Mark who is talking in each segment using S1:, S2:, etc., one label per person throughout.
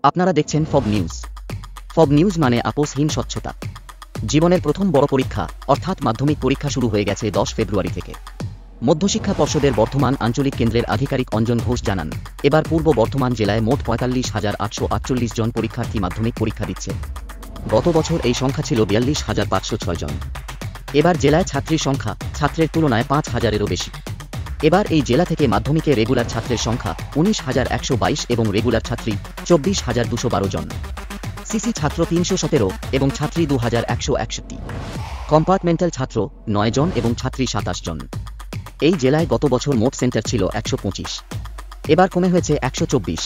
S1: আপনারা দেখছেন ফব news. ফব news মানে আপোষহীন স্বচ্ছতা। জীবনের প্রথম বড় পরীক্ষা অর্থাৎ মাধ্যমিক পরীক্ষা শুরু হয়ে গেছে 10 ফেব্রুয়ারি থেকে। মধ্যশিক্ষা পর্ষদের বর্ধমান আঞ্চলিক কেন্দ্রের আধিকারিক অঞ্জন ঘোষ জানান, এবার পূর্ব বর্ধমান জেলায় মোট ৪৫,৮৪৮ জন পরীক্ষার্থী মাধ্যমিক পরীক্ষা দিচ্ছে। গত বছর এই সংখ্যা ছিল ৪২,৫০৬ জন। এবার জেলায় ছাত্রীর সংখ্যা ছাত্রের তুলনায় ৫,০০০-এরও বেশি। এবার এই জেলা থেকে মাধ্যমিকে রেগুলার ছাত্রের সংখ্যা ১৯,১২২ এবং রেগুলার ছাত্রী ২৪,২১২ জন। সিসি ছাত্র ৩১৭ এবং ছাত্রী ২,১৬১। কম্পার্টমেন্টাল ছাত্র ৯ জন এবং ছাত্রী ২৭ জন। এই জেলায় গত বছর মোট সেন্টার ছিল ১২৫, এবার কমে হয়েছে ১২৪।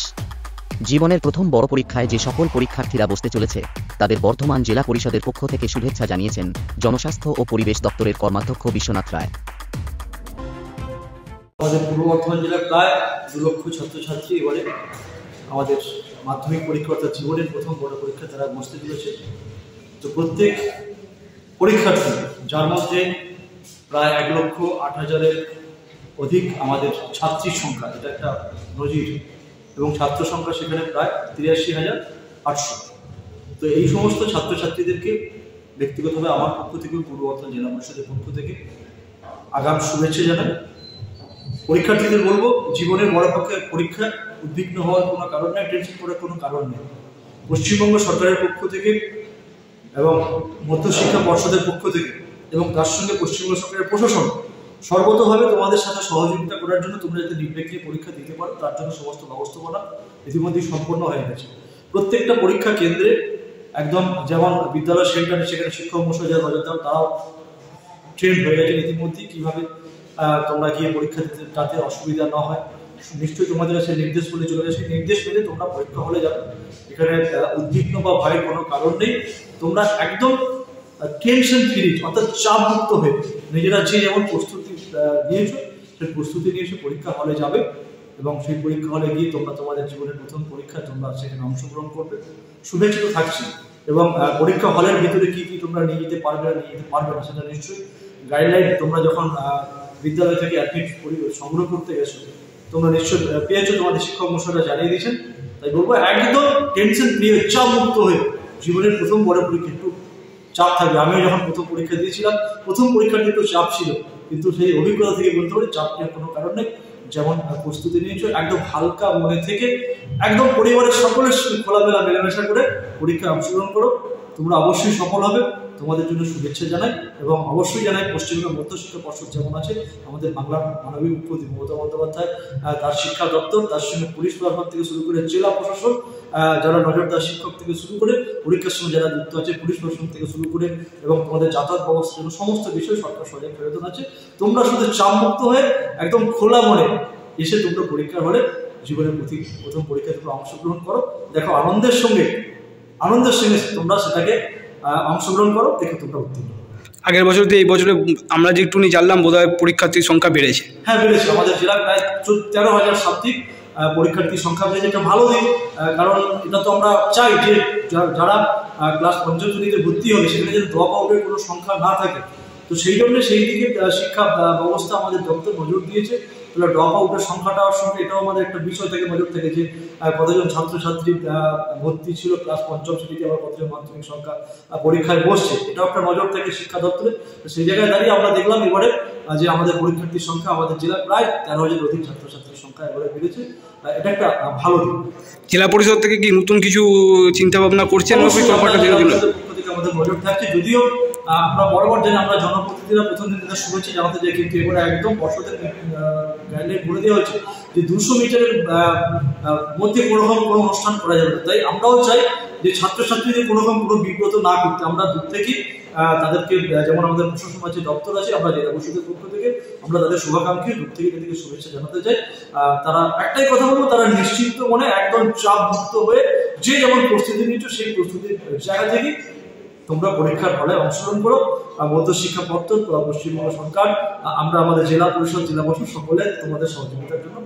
S1: জীবনের প্রথম বড় পরীক্ষায় যে সকল পরীক্ষার্থীরা বসতে চলেছে তাদের বর্ধমান জেলা পরিষদের পক্ষ থেকে শুভেচ্ছা জানিয়েছেন জনস্বাস্থ্য ও পরিবেশ দপ্তরের কর্মাধ্যক্ষ বিশ্বনাথ রায়।
S2: আমাদের পূর্ব বর্ধমান জেলায় প্রায় ২ লক্ষ ছাত্রছাত্রী এবারে আমাদের মাধ্যমিক পরীক্ষা অর্থাৎ জীবনের প্রথম বড় পরীক্ষা তারা বসতে চলেছে। তো প্রত্যেক পরীক্ষার্থী, যার মধ্যে প্রায় ১,০৮,০০০-এর অধিক আমাদের ছাত্রীর সংখ্যা, এটা একটা নজির, এবং ছাত্র সংখ্যা সেখানে প্রায় ৮৩,৮০০। তো এই সমস্ত ছাত্রছাত্রীদেরকে ব্যক্তিগতভাবে আমার পক্ষ থেকে, পূর্ব বর্ধমান জেলা পরিষদের পক্ষ থেকে আগাম শুভেচ্ছা জানাই। পরীক্ষার্থীদের বলবো, জীবনের বড় পরীক্ষা উদ্বিগ্ন হওয়ার কোনো কারণ নেই, টেনশন করার কোনো কারণ নেই। পশ্চিমবঙ্গ সরকারের পক্ষ থেকে এবং মধ্যশিক্ষা পর্ষদের পক্ষ থেকে এবং তার সঙ্গে পশ্চিমবঙ্গ সরকারের প্রশাসন সর্বতভাবে তোমাদের সাথে সহযোগিতা করার জন্য, তোমরা যাতে নির্বিঘ্নে পরীক্ষা দিতে পারো তার জন্য সমস্ত ব্যবস্থাপনা ইতিমধ্যেই সম্পন্ন হয়ে গেছে। প্রত্যেকটা পরীক্ষা কেন্দ্রে একদম যেমন বিদ্যালয় সেন্টারে সেখানে শিক্ষক মশাই যারা নজর দেন তারাও ট্রেন হয়ে গেছে ইতিমধ্যেই, কীভাবে তোমরা গিয়ে পরীক্ষা দিতে যাতে অসুবিধা না হয়। নিশ্চয়ই তোমাদের কাছে নির্দেশ বলে চলে গেছে, নির্দেশ পেলে তোমরা পরীক্ষা হলে যাবে। এখানে উদ্বিগ্ন বা ভয়ের কোনো কারণ নেই। তোমরা একদম টেনশন ফ্রি অর্থাৎ চাপ মুক্ত হয়ে নিজেরা যে যেমন প্রস্তুতি নিয়েছো সেই প্রস্তুতি নিয়ে এসে পরীক্ষা হলে যাবে এবং সেই পরীক্ষা হলে গিয়ে তোমরা তোমাদের জীবনের প্রথম পরীক্ষা তোমরা সেখানে অংশগ্রহণ করবে। শুভেচ্ছা তো থাকছি, এবং পরীক্ষা হলের ভিতরে কি কি তোমরা নিয়ে যেতে পারবে না নিয়ে যেতে পারবে না সেটা নিশ্চয়ই গাইডলাইন তোমরা যখন বিদ্যালয় থেকে অ্যাডমিট সংগ্রহ করতে গেছো তোমরা নিশ্চয়ই পেয়েছো, তোমাদের শিক্ষক মশাইরা জানিয়ে দিয়েছেন। তাই বলবো একদম টেনশন ফ্রি হয়ে চাপ মুক্ত হয়ে জীবনের প্রথম বড় পরীক্ষা, একটু চাপ থাকবে। আমিও যখন প্রথম পরীক্ষা দিয়েছিলাম, প্রথম পরীক্ষাটা একটু চাপ ছিল, কিন্তু সেই অভিজ্ঞতা থেকে বলতে পারি চাপ নেওয়ার কোনো কারণ নেই। যেমন প্রস্তুতি নিয়েছো একদম হালকা মনে থেকে একদম পরিবারের সকলের সঙ্গে খোলামেলা মেলামেশা করে পরীক্ষায় অংশগ্রহণ করো, তোমরা অবশ্যই সফল হবে। তোমাদের জন্য শুভেচ্ছা জানাই এবং অবশ্যই জানাই পশ্চিমবঙ্গ মধ্যশিক্ষা পর্ষদ যেমন আছে, আমাদের বাংলার মানবিক মুখ্যমন্ত্রী মমতা বন্দ্যোপাধ্যায়, তার শিক্ষা দপ্তর, তার সঙ্গে পুলিশ প্রশাসন থেকে শুরু করে জেলা প্রশাসন, যারা নজরদার শিক্ষক থেকে শুরু করে পরীক্ষার সময় যারা যুক্ত আছে পুলিশ প্রশাসন থেকে শুরু করে এবং তোমাদের যাতায়াত ব্যবস্থার জন্য সমস্ত বিষয়ে সরকার সজাগ প্রয়োজন আছে। তোমরা শুধু চাপ মুক্ত হয়ে একদম খোলা মনে এসে তোমরা পরীক্ষার হলে জীবনের প্রথম পরীক্ষায় তোমরা অংশগ্রহণ করো। দেখো আনন্দের সঙ্গে তোমরা সেটাকে অংশগ্রহণ করো, দেখে তোমরা উত্তীর্ণ।
S3: আগের বছর থেকে এই বছরে আমরা যে একটুনি জানলাম বোধহয় পরীক্ষার্থীর সংখ্যা বেড়েছে।
S2: হ্যাঁ, বেড়েছে। আমাদের জেলায় প্রায় 13,000 সাত্বিক পরীক্ষার্থীর সংখ্যা বেড়েছে। এটা ভালো দিক, কারণ এটা তো আমরা চাই যে যারা ক্লাস 5ম শ্রেণীতে ভর্তি হবে সেখানে যেন ড্রপ আউটের কোনো সংখ্যা না থাকে। তো সেই জন্য সেই দিকে শিক্ষা ব্যবস্থা আমাদের দপ্তর নজর দিয়েছে। তাহলে ড্রপ আউটের সংখ্যাটার সঙ্গে এটাও আমাদের একটা বিষয় থেকে নজর থেকে যে কতজন ছাত্রছাত্রী ভর্তি ছিল ক্লাস 5ম শ্রেণীতে, আবার কতজন মাধ্যমিক সংখ্যা পরীক্ষায় বসছে, এটাও একটা নজর থেকে শিক্ষা দপ্তরে। সেই জায়গায় দাঁড়িয়ে আমরা দেখলাম এবারে যে আমাদের পরীক্ষার্থীর সংখ্যা আমাদের জেলায় প্রায় 13,000 অধিক ছাত্রছাত্রীর সংখ্যা এবারে বেড়েছে। এটা একটা ভালো দিক।
S3: জেলা পরিষদ থেকে কি নতুন কিছু চিন্তা ভাবনা করছেন?
S2: আমাদের নজর থাকছে, যদিও আমরা বরাবর জানি আমরা জনপ্রতিনিধিরা প্রথম দিন তাদের শুভেচ্ছা জানাতে চাই, কিন্তু এবারে একদম পর্ষদের গাইডলাইন বলে দেওয়া হয়েছে যে 200 মিটারের মধ্যে কোনো রকম কোনো অনুষ্ঠান করা যাবে না। তাই আমরাও চাই যে ছাত্রছাত্রীদের কোনো রকম কোনো বিব্রত না করতে, আমরা দূর থেকে তাদেরকে, যেমন আমাদের প্রশাসন আছে, দপ্তর আছে, আমরা জেলা পরিষদের পক্ষ থেকে আমরা তাদের শুভাকাঙ্ক্ষী দূর থেকে তাদেরকে শুভেচ্ছা জানাতে চাই। তারা একটাই কথা বলবো, তারা নিশ্চিন্ত মনে একদম চাপ মুক্ত হয়ে যে যেমন প্রস্তুতি নিচ্ছ সেই প্রস্তুতির জায়গা থেকে তোমরা পরীক্ষার হলে অংশগ্রহণ করো। মধ্যশিক্ষা পর্ষদ, পশ্চিমবঙ্গ সরকার, আমরা আমাদের জেলা পরিষদ, জেলা প্রশাসন সকলে তোমাদের সহযোগিতার জন্য